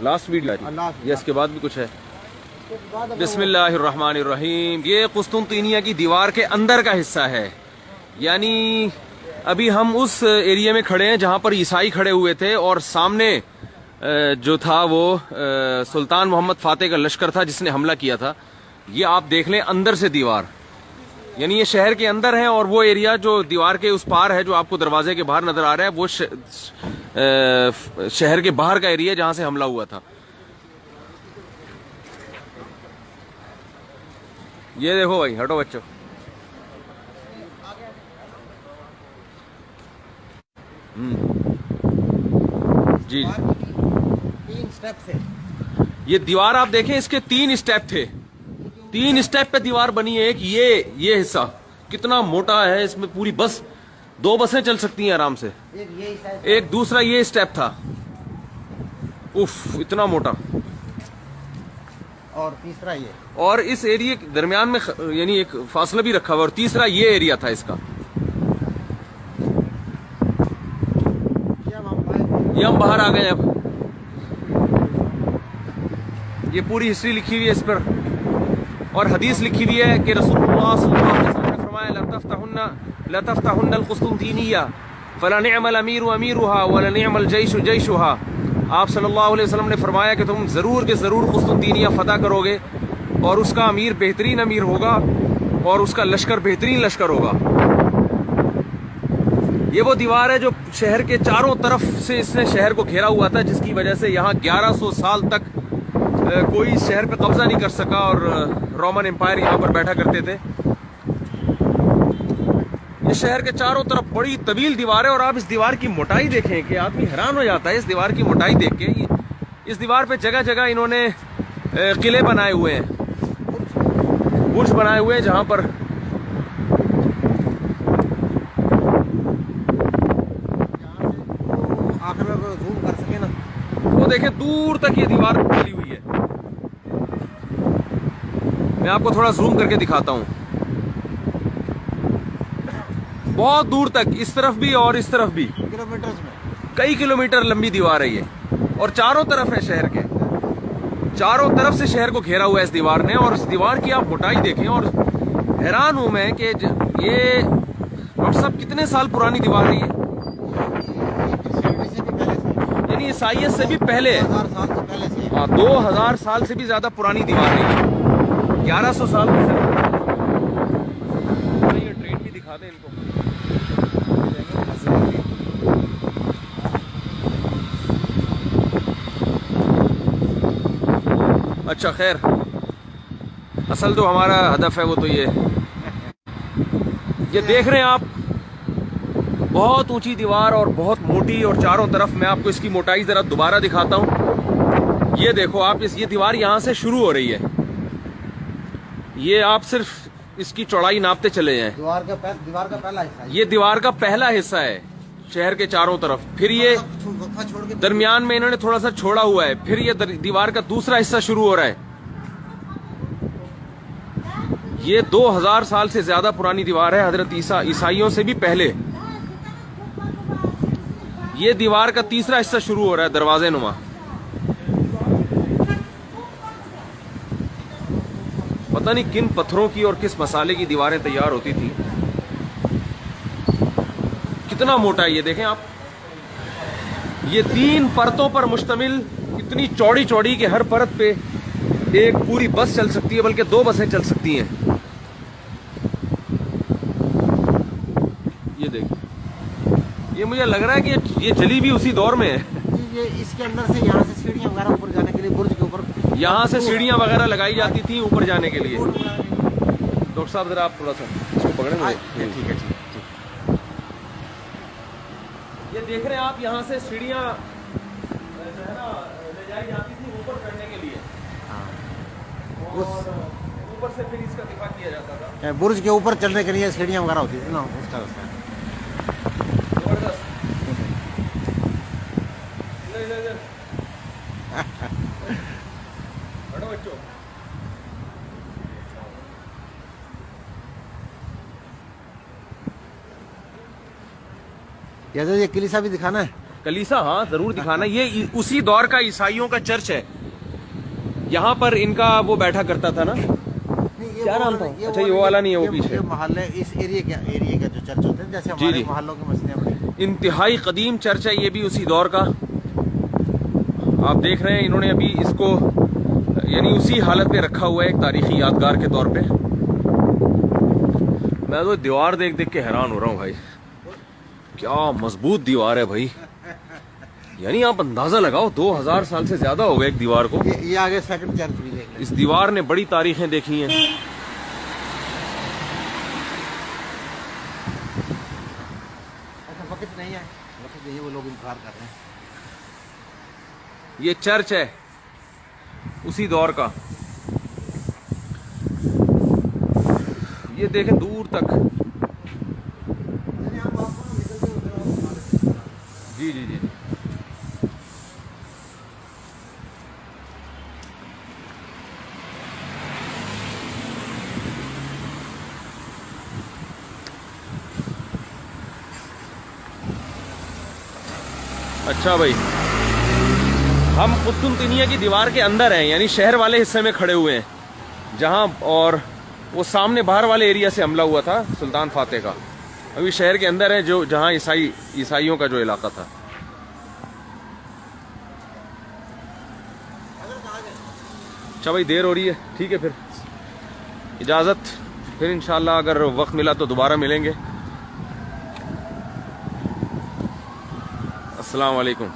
Last video ये इसके बाद भी कुछ है। बिस्मिल्लाहिर्रहमानिर्रहीम। ये कुस्तुनतीनिया की दीवार के अंदर का हिस्सा है, यानी अभी हम उस एरिया में खड़े हैं जहां पर ईसाई खड़े हुए थे और सामने जो था वो सुल्तान मोहम्मद फातेह का लश्कर था जिसने हमला किया था। ये आप देख लें अंदर से दीवार, यानी ये शहर के अंदर है और वो एरिया जो दीवार के उस पार है जो आपको दरवाजे के बाहर नजर आ रहा है वो शहर के बाहर का एरिया जहां से हमला हुआ था। ये देखो भाई, हटो बच्चों। जी 3 स्टेप थे। ये दीवार आप देखें, इसके 3 स्टेप थे। 3 स्टेप पे दीवार बनी है। एक ये हिस्सा कितना मोटा है, इसमें पूरी बस 2 बसें चल सकती हैं आराम से। एक दूसरा ये स्टेप था, उफ इतना मोटा। और तीसरा ये, और इस एरिया के दरमियान में यानी एक फासला भी रखा हुआ। और तीसरा ये एरिया था इसका। ये हम बाहर आ गए। अब ये पूरी हिस्ट्री लिखी हुई है इस पर और हदीस लिखी हुई है कि रसूलुल्लाह सल्लल्लाहु अलैहि वसल्लम ने फरमाया लतफ्तहुन्नल कुस्तुनतीनिया फला निअमल अमीरु अमीरुहा वला निअमल जैशु जैशुहा। आप सल्लल्लाहु अलैहि वसल्लम ने फरमाया कि तुम जरूर के जरूर कुस्तुनतीनिया फतह करोगे और उसका अमीर बेहतरीन अमीर होगा और उसका लश्कर बेहतरीन लश्कर होगा। ये वो दीवार है जो शहर के चारों तरफ से इसने शहर को घेरा हुआ था, जिसकी वजह से यहाँ 1100 साल तक कोई इस शहर पे कब्जा नहीं कर सका और रोमन एम्पायर यहाँ पर बैठा करते थे। ये शहर के चारों तरफ बड़ी तवील दीवार है और आप इस दीवार की मोटाई देखें कि आदमी हैरान हो जाता है इस दीवार की मोटाई देख के। इस दीवार पे जगह जगह इन्होंने किले बनाए हुए हैं, बुर्ज बनाए हुए हैं जहां पर आखिर में जूम कर सके ना, वो देखें दूर तक ये दीवार फैली हुई है। मैं आपको थोड़ा जूम करके दिखाता हूं। बहुत दूर तक, इस तरफ भी और इस तरफ भी किलोमीटर में, कई किलोमीटर लंबी दीवार है ये और चारों तरफ है शहर के। चारों तरफ से शहर को घेरा हुआ है इस दीवार ने और इस दीवार की आप मोटाई देखें और हैरान हूं मैं कि ये डॉक्टर साहब कितने साल पुरानी दीवार है ये, यानी ईसाइयत से भी पहले है। 2000 साल से पहले से। हाँ 2000 साल से भी ज्यादा पुरानी दीवार है ये। 1100 साल ये ट्रेन भी दिखा दें इनको। अच्छा खैर, असल तो हमारा हदफ है वो तो ये देख रहे हैं आप, बहुत ऊंची दीवार और बहुत मोटी और चारों तरफ। मैं आपको इसकी मोटाई जरा दोबारा दिखाता हूं। ये देखो आप, ये दीवार यहां से शुरू हो रही है। ये आप सिर्फ इसकी चौड़ाई नापते चले जाएं। दीवार का पहला हिस्सा, ये दीवार का पहला हिस्सा है शहर के चारों तरफ। फिर ये दरमियान में इन्होंने थोड़ा सा छोड़ा हुआ है। फिर ये दीवार का दूसरा हिस्सा शुरू हो रहा है। ये 2000 साल से ज्यादा पुरानी दीवार है, हजरत ईसाइयों से भी पहले। ये दीवार का तीसरा हिस्सा शुरू हो रहा है, दरवाजे नुमा। पता नहीं किन पत्थरों की और किस मसाले की दीवारें तैयार होती थी। कितना मोटा है ये देखें आप। ये 3 परतों पर मुश्तमिल, इतनी चौड़ी चौड़ी कि हर परत पे एक पूरी बस चल सकती है, बल्कि 2 बसें चल सकती हैं। ये देखिए, ये मुझे लग रहा है कि ये जली भी उसी दौर में है। ये इसके अंदर से यहाँ से सीढ़ियाँ वगैरह ऊपर जाने के लिए, बुर्ज के ऊपर यहाँ से सीढ़ियाँ वगैरह लगाई जाती थी ऊपर जाने के लिए। डॉक्टर साहब जरा आप थोड़ा सा इसको पकड़ेंगे। ठीक है। ये देख रहे हैं आप, यहाँ से सीढ़ियाँ ले जाई जाती थी ऊपर चढ़ने के लिए। और ऊपर से फिर इसका दिफा किया जाता था। बुर्ज के ऊपर चढ़ने के लिए सीढ़ियाँ वगैरह होती थी ना, उस तरह से। जबरदस्त। हटो बच्चों। ये कलीसा भी दिखाना है। कलीसा, हाँ जरूर दिखाना। ये उसी दौर का ईसाइयों का चर्च है। यहाँ पर इनका वो बैठा करता था ना, नहीं, क्या नाम था? अच्छा ये वो वाला नहीं है, वो पीछे। ये मोहल्ले इस एरिया का जो चर्च होते हैं, जैसे हमारे मोहल्लों की मस्जिदें बनी। इंतहाई कदीम चर्च है ये भी, उसी दौर का। आप देख रहे हैं इन्होंने अभी इसको यानी उसी हालत में रखा हुआ है, एक तारीखी यादगार के तौर पे। मैं तो दीवार देख देख के हैरान हो रहा हूँ भाई, क्या मजबूत दीवार है भाई। यानी आप अंदाजा लगाओ 2000 साल से ज्यादा हो गए एक दीवार को। ये आगे सेकंड चर्च भी देख। इस दीवार ने बड़ी तारीखें देखी हैं। अच्छा वक्त नहीं है, वक्त नहीं है, वो लोग इंतजार कर रहे हैं। ये चर्च है उसी दौर का। ये देखें दूर तक। जी जी जी। अच्छा भाई, हम कुस्तुनतिनिया की दीवार के अंदर हैं, यानी शहर वाले हिस्से में खड़े हुए हैं जहां, और वो सामने बाहर वाले एरिया से हमला हुआ था सुल्तान फातेह का। अभी शहर के अंदर है, जो जहां ईसाइयों का जो इलाका था। अच्छा भाई देर हो रही है, ठीक है फिर इजाज़त। फिर इंशाल्लाह अगर वक्त मिला तो दोबारा मिलेंगे। अस्सलाम वालेकुम।